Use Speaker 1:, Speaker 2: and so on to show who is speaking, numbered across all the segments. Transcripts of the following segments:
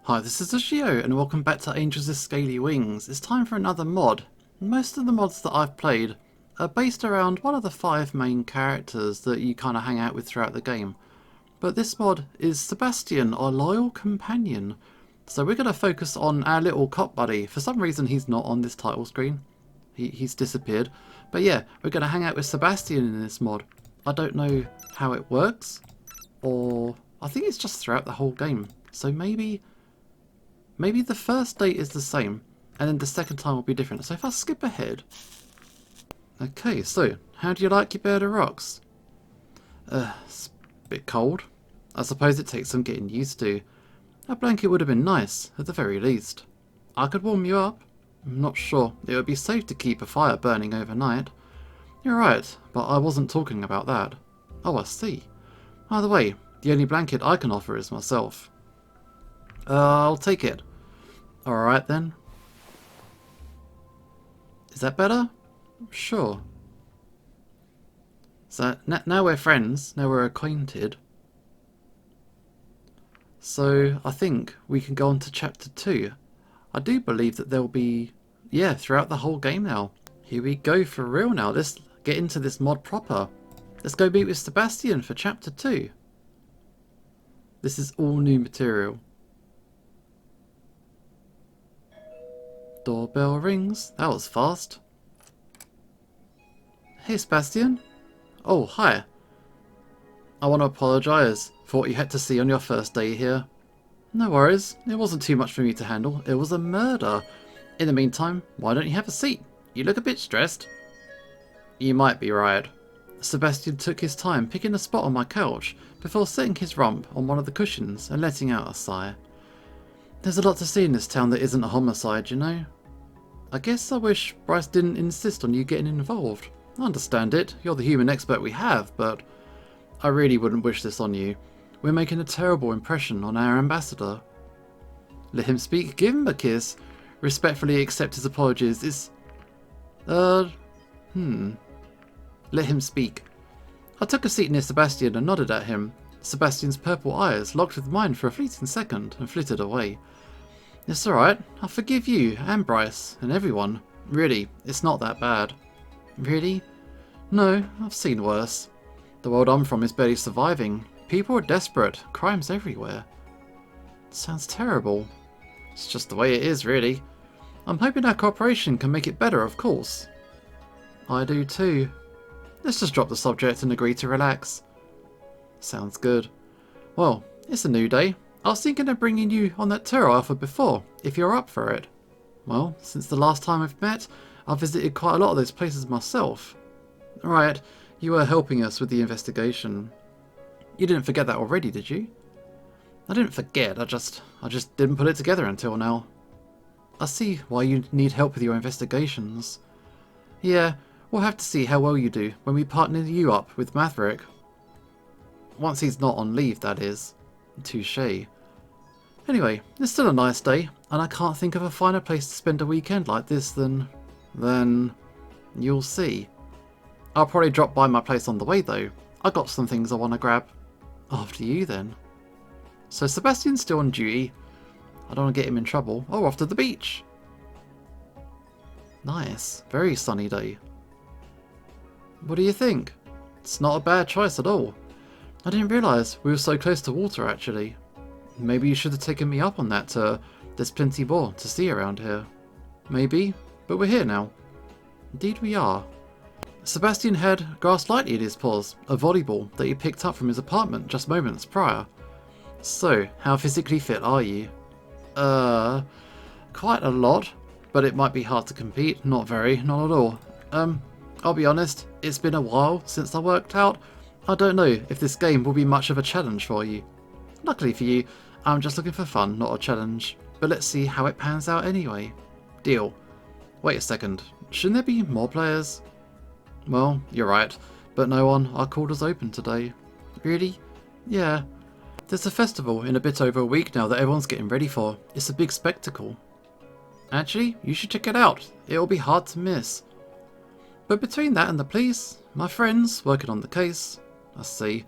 Speaker 1: Hi, this is Ashio, and welcome back to Angels with Scaly Wings. It's time for another mod. Most of the mods that I've played are based around one of the 5 main characters that you kind of hang out with throughout the game. But this mod is Sebastian, our loyal companion. So we're going to focus on our little cop buddy. For some reason he's not on this title screen. He's disappeared. But yeah, we're going to hang out with Sebastian in this mod. I don't know how it works, or I think it's just throughout the whole game. So maybe the first date is the same, and then the second time will be different. So if I skip ahead... Okay, so, how do you like your bed of rocks? It's a bit cold. I suppose it takes some getting used to. A blanket would have been nice, at the very least. I could warm you up. I'm not sure it would be safe to keep a fire burning overnight. You're right, but I wasn't talking about that. Oh, I see. Either way, the only blanket I can offer is myself. I'll take it. Alright then. Is that better? Sure. So, now we're friends, now we're acquainted. So, I think we can go on to chapter 2. I do believe that there'll be, yeah, throughout the whole game now. Here we go for real now. Let's get into this mod proper. Let's go meet with Sebastian for chapter 2. This is all new material. Doorbell rings. That was fast. Hey, Sebastian. Oh, hi. I want to apologise for what you had to see on your first day here. No worries. It wasn't too much for me to handle. It was a murder. In the meantime, why don't you have a seat? You look a bit stressed. You might be right. Sebastian took his time picking a spot on my couch before setting his rump on one of the cushions and letting out a sigh. There's a lot to see in this town that isn't a homicide, you know? I guess I wish Bryce didn't insist on you getting involved. I understand it, you're the human expert we have, but I really wouldn't wish this on you. We're making a terrible impression on our ambassador. Let him speak, give him a kiss. Respectfully accept his apologies. Let him speak. I took a seat near Sebastian and nodded at him. Sebastian's purple eyes locked with mine for a fleeting second and flitted away. It's alright, I forgive you and Bryce and everyone. Really, it's not that bad. Really? No, I've seen worse. The world I'm from is barely surviving. People are desperate, crimes everywhere. Sounds terrible. It's just the way it is, really. I'm hoping our cooperation can make it better, of course. I do too. Let's just drop the subject and agree to relax. Sounds good. Well, it's a new day. I was thinking of bringing you on that tour I offered before, if you're up for it. Well, since the last time we've met, I've visited quite a lot of those places myself. Right, you were helping us with the investigation. You didn't forget that already, did you? I didn't forget, I just didn't put it together until now. I see why you need help with your investigations. Yeah, we'll have to see how well you do when we partner you up with Maverick. Once he's not on leave, that is. Touché. Anyway, it's still a nice day, and I can't think of a finer place to spend a weekend like this than you'll see. I'll probably drop by my place on the way though. I got some things I want to grab. After you then. So Sebastian's still on duty. I don't want to get him in trouble. Oh, off to the beach. Nice. Very sunny day. What do you think? It's not a bad choice at all. I didn't realise we were so close to water actually. Maybe you should have taken me up on that. There's plenty more to see around here. Maybe, but we're here now. Indeed we are. Sebastian had grass lightly in his paws, a volleyball that he picked up from his apartment just moments prior. So, how physically fit are you? Quite a lot, but it might be hard to compete. Not very, not at all. I'll be honest, it's been a while since I worked out. I don't know if this game will be much of a challenge for you. Luckily for you, I'm just looking for fun, not a challenge. But let's see how it pans out anyway. Deal. Wait a second, shouldn't there be more players? Well, you're right, but no one. Our quarters open today. Really? Yeah. There's a festival in a bit over a week now that everyone's getting ready for. It's a big spectacle. Actually, you should check it out. It'll be hard to miss. But between that and the police, my friends working on the case, I see.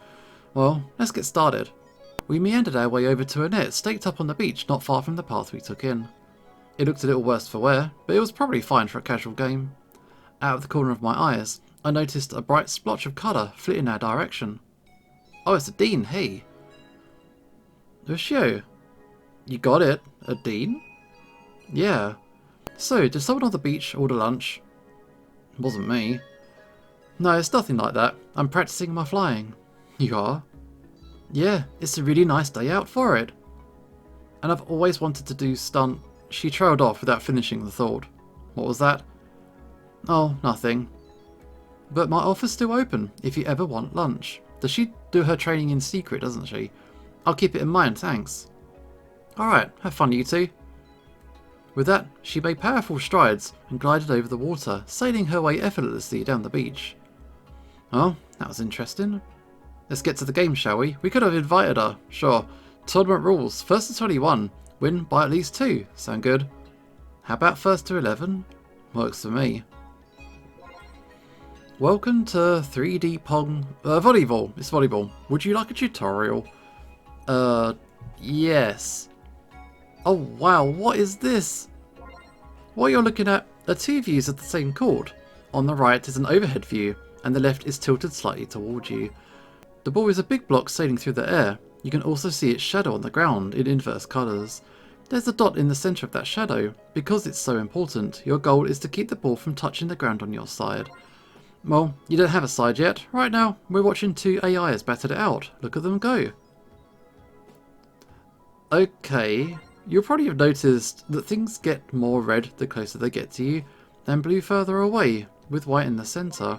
Speaker 1: Well, let's get started. We meandered our way over to a net staked up on the beach not far from the path we took in. It looked a little worse for wear, but it was probably fine for a casual game. Out of the corner of my eyes, I noticed a bright splotch of colour flit in our direction. Oh, it's a Dean, hey. Lucio. You got it, a Dean? Yeah. So, did someone on the beach order lunch? It wasn't me. No, it's nothing like that. I'm practicing my flying. You are? Yeah, it's a really nice day out for it. And I've always wanted to do stunt... She trailed off without finishing the thought. What was that? Oh, nothing. But my offer's still open if you ever want lunch. Does she do her training in secret, doesn't she? I'll keep it in mind, thanks. Alright, have fun you two. With that, she made powerful strides and glided over the water, sailing her way effortlessly down the beach. Oh, that was interesting. Let's get to the game, shall we? We could have invited her, sure. Tournament rules, first to 21, win by at least 2. Sound good? How about first to 11? Works for me. Welcome to 3D Pong... Volleyball. It's volleyball. Would you like a tutorial? Yes. Oh wow, what is this? What you're looking at are 2 views of the same court. On the right is an overhead view, and the left is tilted slightly towards you. The ball is a big block sailing through the air. You can also see its shadow on the ground in inverse colours. There's a dot in the centre of that shadow. Because it's so important, your goal is to keep the ball from touching the ground on your side. Well, you don't have a side yet. Right now, we're watching 2 AIs battle it out. Look at them go. Okay, you'll probably have noticed that things get more red the closer they get to you, and blue further away, with white in the centre.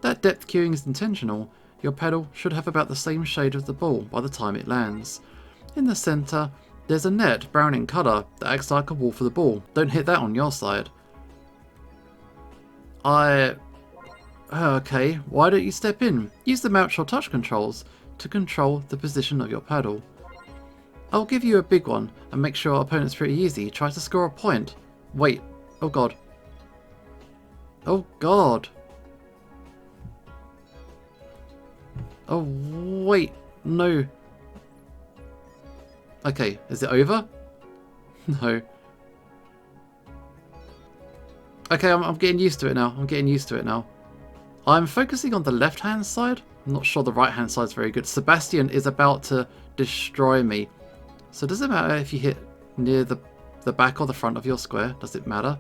Speaker 1: That depth cueing is intentional. Your paddle should have about the same shade of the ball by the time it lands. In the centre, there's a net, brown in colour, that acts like a wall for the ball. Don't hit that on your side. Okay, why don't you step in? Use the mouse or touch controls to control the position of your paddle. I'll give you a big one and make sure our opponent's pretty easy. Try to score a point. Wait. Oh god. Oh god. Oh wait. No. Okay, is it over? No. Okay, I'm getting used to it now. I'm focusing on the left-hand side. I'm not sure the right-hand side's very good. Sebastian is about to destroy me. So does it matter if you hit near the back or the front of your square? Does it matter?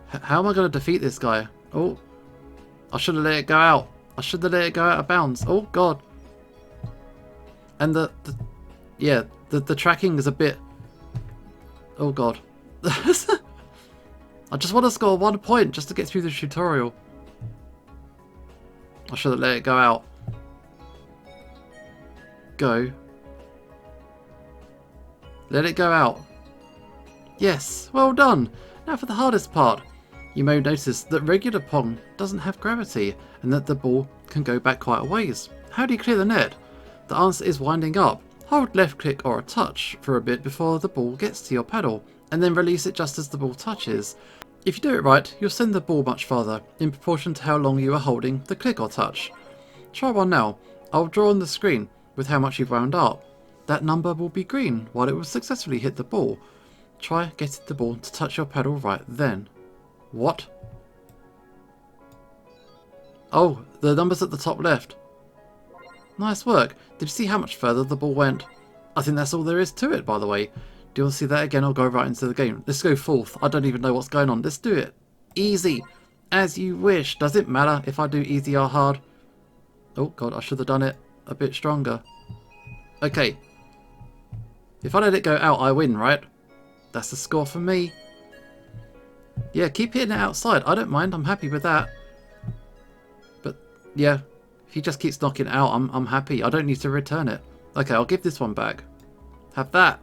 Speaker 1: How am I going to defeat this guy? Oh, I should have let it go out. I should have let it go out of bounds. Oh god. And the tracking is a bit... Oh god. I just want to score 1 point just to get through the tutorial. I should have let it go out. Go. Let it go out. Yes, well done. Now for the hardest part. You may notice that regular Pong doesn't have gravity and that the ball can go back quite a ways. How do you clear the net? The answer is winding up. Hold left click or a touch for a bit before the ball gets to your paddle, and then release it just as the ball touches. If you do it right, you'll send the ball much farther, in proportion to how long you are holding the click or touch. Try one now. I'll draw on the screen with how much you've wound up. That number will be green while it will successfully hit the ball. Try getting the ball to touch your paddle right then. What? Oh, the number's at the top left. Nice work. Did you see how much further the ball went? I think that's all there is to it, by the way. Do you want to see that again or go right into the game? Let's go fourth. I don't even know what's going on. Let's do it. Easy. As you wish. Does it matter if I do easy or hard? Oh god, I should have done it a bit stronger. Okay. If I let it go out, I win, right? That's the score for me. Yeah, keep hitting it outside. I don't mind. I'm happy with that. But, yeah. If he just keeps knocking it out, I'm happy. I don't need to return it. Okay, I'll give this one back. Have that.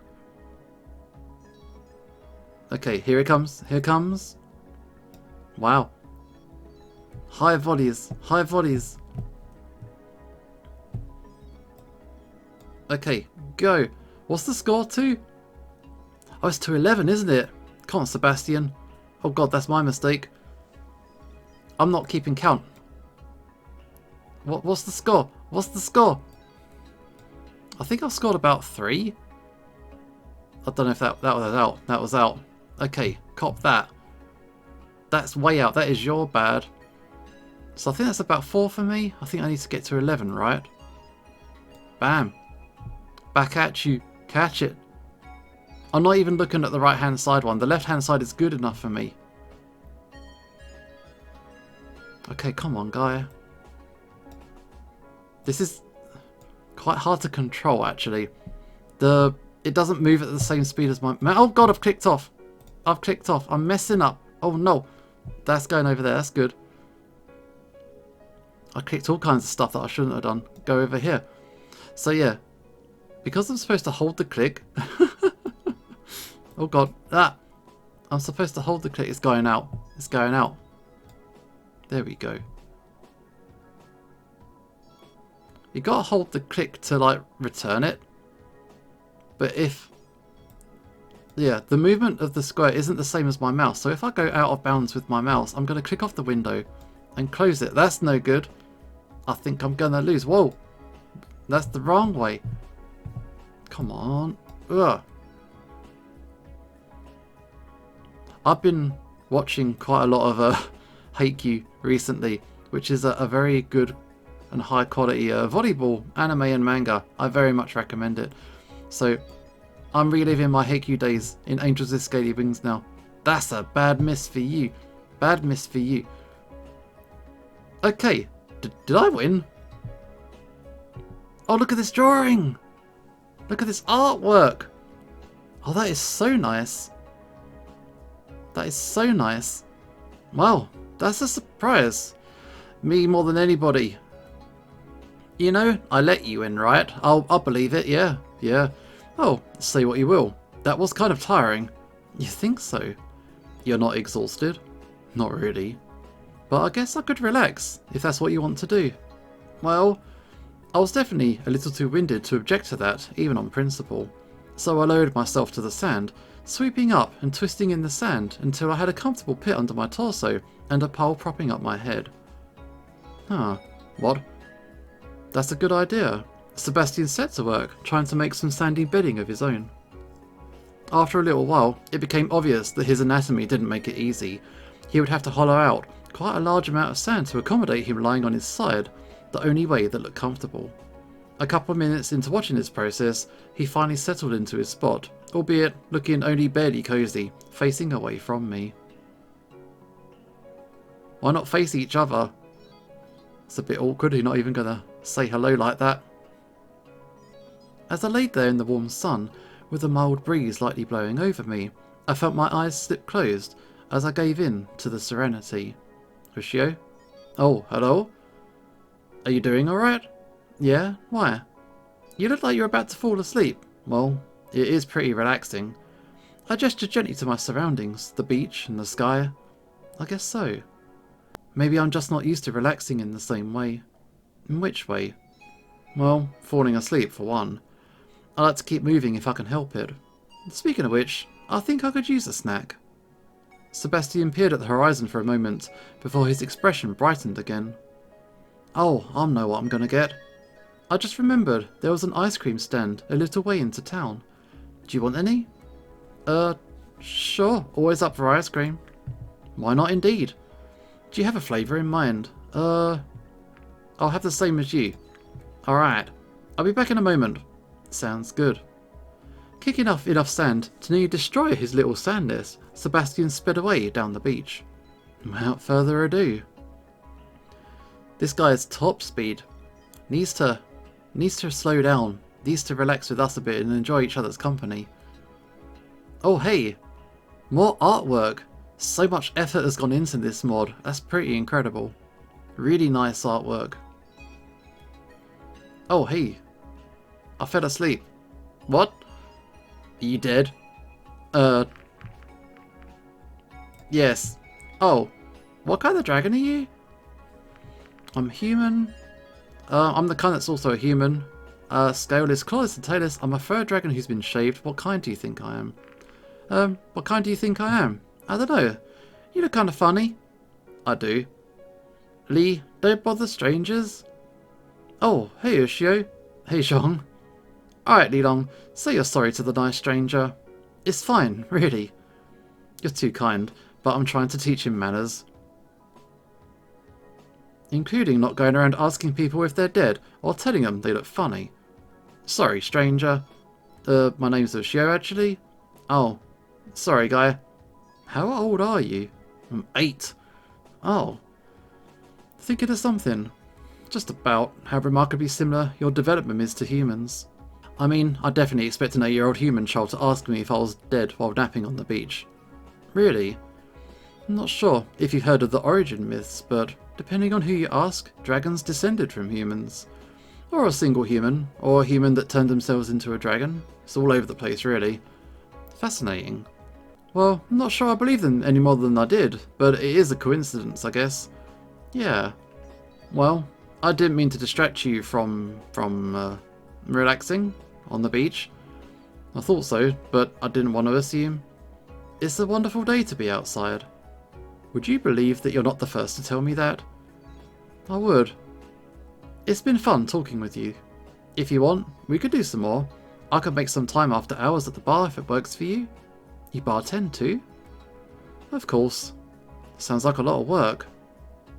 Speaker 1: Okay, here it comes. Here it comes. Wow. High volleys. High volleys. Okay, go. What's the score to? Oh, it's to 11, isn't it? Come on, Sebastian. Oh god, that's my mistake. I'm not keeping count. What's the score? What's the score? I think I've scored about 3. I don't know if that was out. That was out. Okay, cop that. That's way out. That is your bad. So I think that's about 4 for me. I think I need to get to 11, right? Bam. Back at you. Catch it. I'm not even looking at the right-hand side one. The left-hand side is good enough for me. Okay, come on, guy. This is quite hard to control, actually. It doesn't move at the same speed as my... Oh, God, I've clicked off. I've clicked off. I'm messing up. Oh, no. That's going over there. That's good. I clicked all kinds of stuff that I shouldn't have done. Go over here. So, yeah. Because I'm supposed to hold the click... Oh, God. Ah! I'm supposed to hold the click. It's going out. It's going out. There we go. You gotta hold the click to, like, return it. But if... Yeah, the movement of the square isn't the same as my mouse. So if I go out of bounds with my mouse, I'm going to click off the window and close it. That's no good. I think I'm going to lose. Whoa. That's the wrong way. Come on. Ugh. I've been watching quite a lot of Haikyuu recently, which is a very good and high quality volleyball anime and manga. I very much recommend it. So I'm reliving my Haikyuu days in Angels with Scaly Wings now. That's a bad miss for you. Bad miss for you. Okay, did I win? Oh, look at this drawing. Look at this artwork. Oh, that is so nice. That is so nice. Wow, that's a surprise. Me more than anybody. You know, I let you in, right? I'll believe it, yeah. Oh, say what you will. That was kind of tiring. You think so? You're not exhausted? Not really. But I guess I could relax, if that's what you want to do. Well, I was definitely a little too winded to object to that, even on principle. So I lowered myself to the sand, sweeping up and twisting in the sand until I had a comfortable pit under my torso and a pole propping up my head. Huh, what? That's a good idea. Sebastian set to work, trying to make some sandy bedding of his own. After a little while, it became obvious that his anatomy didn't make it easy. He would have to hollow out quite a large amount of sand to accommodate him lying on his side, the only way that looked comfortable. A couple of minutes into watching this process, he finally settled into his spot, albeit looking only barely cozy, facing away from me. Why not face each other? It's a bit awkward, you're not even gonna say hello like that. As I laid there in the warm sun, with a mild breeze lightly blowing over me, I felt my eyes slip closed as I gave in to the serenity. Hoshio? Oh, hello? Are you doing alright? Yeah? Why? You look like you're about to fall asleep. Well, it is pretty relaxing. I gestured gently to my surroundings, the beach and the sky. I guess so. Maybe I'm just not used to relaxing in the same way. In which way? Well, falling asleep for one. I like to keep moving if I can help it. Speaking of which, I think I could use a snack. Sebastian peered at the horizon for a moment before his expression brightened again. Oh, I know what I'm gonna get. I just remembered there was an ice cream stand a little way into town. Do you want any? Sure, always up for ice cream. Why not indeed? Do you have a flavour in mind? I'll have the same as you. Alright, I'll be back in a moment. Sounds good. Kicking off enough sand to nearly destroy his little sand nest, Sebastian sped away down the beach. Without further ado. This guy's top speed. Needs to slow down. Needs to relax with us a bit and enjoy each other's company. Oh hey! More artwork! So much effort has gone into this mod. That's pretty incredible. Really nice artwork. Oh hey! I fell asleep. What? Are you dead? Yes. Oh. What kind of dragon are you? I'm human. I'm the kind that's also a human. Scaleless, clawless and tailless. I'm a fur dragon who's been shaved. What kind do you think I am? What kind do you think I am? I don't know. You look kind of funny. I do. Lee, don't bother strangers. Oh, hey Ushio. Hey Jong. Alright Leelong, say you're sorry to the nice stranger. It's fine, really. You're too kind, but I'm trying to teach him manners. Including not going around asking people if they're dead, or telling them they look funny. Sorry, stranger. My name's Ushio, actually. Oh, sorry, guy. How old are you? I'm 8. Oh. Thinking of something. Just about how remarkably similar your development is to humans. I mean, I definitely expect an 8-year-old human child to ask me if I was dead while napping on the beach. Really? I'm not sure if you've heard of the origin myths, but depending on who you ask, dragons descended from humans. Or a single human, or a human that turned themselves into a dragon. It's all over the place, really. Fascinating. Well, I'm not sure I believe them any more than I did, but it is a coincidence, I guess. Yeah. Well, I didn't mean to distract you from relaxing on the beach. I thought so, but I didn't want to assume. It's a wonderful day to be outside. Would you believe that you're not the first to tell me that? I would. It's been fun talking with you. If you want, we could do some more. I could make some time after hours at the bar if it works for you. You bartend too? Of course. Sounds like a lot of work.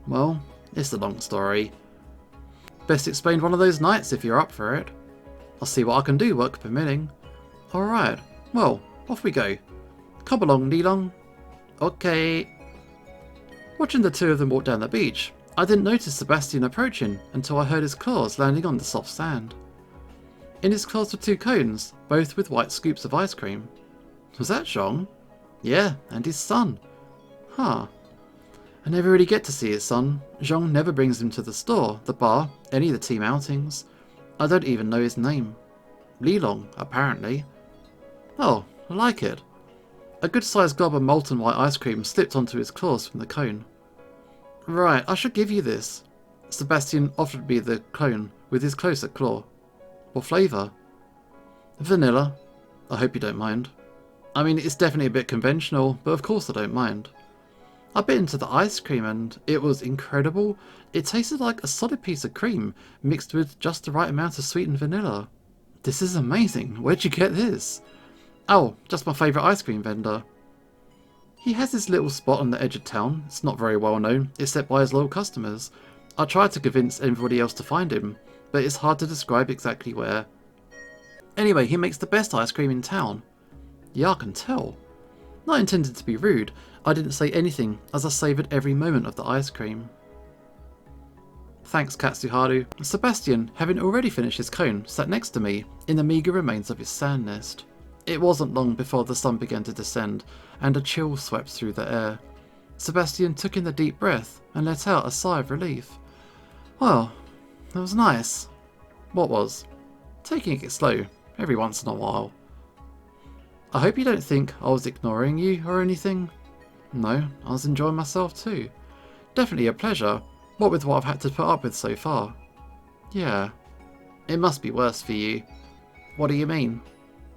Speaker 1: Well, it's a long story. Best explained one of those nights if you're up for it. I'll see what I can do, work permitting. Alright, well, off we go. Come along, Leelong. Okay. Watching the two of them walk down the beach, I didn't notice Sebastian approaching until I heard his claws landing on the soft sand. In his claws were 2 cones, both with white scoops of ice cream. Was that Jong? Yeah, and his son. Huh. I never really get to see his son. Jong never brings him to the store, the bar, any of the team outings. I don't even know his name. Leelong, apparently. Oh, I like it. A good-sized glob of molten white ice cream slipped onto his claws from the cone. Right, I should give you this. Sebastian offered me the cone with his closer claw. What flavour? Vanilla. I hope you don't mind. I mean, it's definitely a bit conventional, but of course I don't mind. I bit into the ice cream and it was incredible. It tasted like a solid piece of cream mixed with just the right amount of sweetened vanilla. This is amazing. Where'd you get this? Oh, just my favourite ice cream vendor. He has this little spot on the edge of town. It's not very well known, except by his loyal customers. I tried to convince everybody else to find him, but it's hard to describe exactly where. Anyway, he makes the best ice cream in town. Yeah, I can tell. Not intended to be rude, I didn't say anything as I savoured every moment of the ice cream. Thanks, Katsuharu. Sebastian, having already finished his cone, sat next to me in the meagre remains of his sand nest. It wasn't long before the sun began to descend, and a chill swept through the air. Sebastian took in a deep breath and let out a sigh of relief. Well, that was nice. What was? Taking it slow, every once in a while. I hope you don't think I was ignoring you or anything. No, I was enjoying myself too. Definitely a pleasure, what with what I've had to put up with so far. Yeah, it must be worse for you. What do you mean?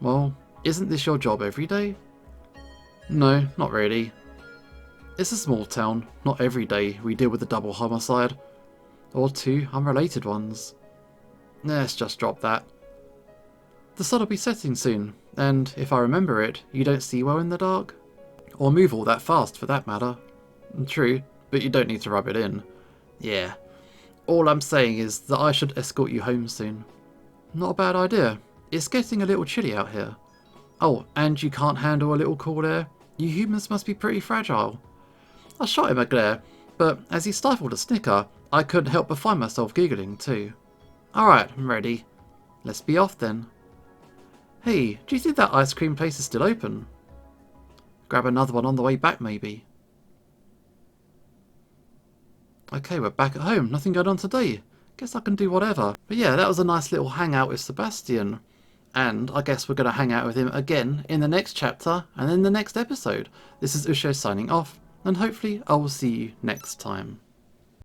Speaker 1: Well, isn't this your job every day? No, not really. It's a small town, not every day we deal with a double homicide. Or 2 unrelated ones. Let's just drop that. The sun will be setting soon, and if I remember it, you don't see well in the dark. Or move all that fast for that matter. True, but you don't need to rub it in. Yeah. All I'm saying is that I should escort you home soon. Not a bad idea. It's getting a little chilly out here. Oh, and you can't handle a little cool air? You humans must be pretty fragile. I shot him a glare, but as he stifled a snicker, I couldn't help but find myself giggling too. Alright, I'm ready. Let's be off then. Hey, do you think that ice cream place is still open? Grab another one on the way back maybe. Okay, we're back at home. Nothing going on today. Guess I can do whatever. But yeah, that was a nice little hangout with Sebastian. And I guess we're going to hang out with him again in the next chapter and in the next episode. This is Usho signing off, and hopefully I will see you next time.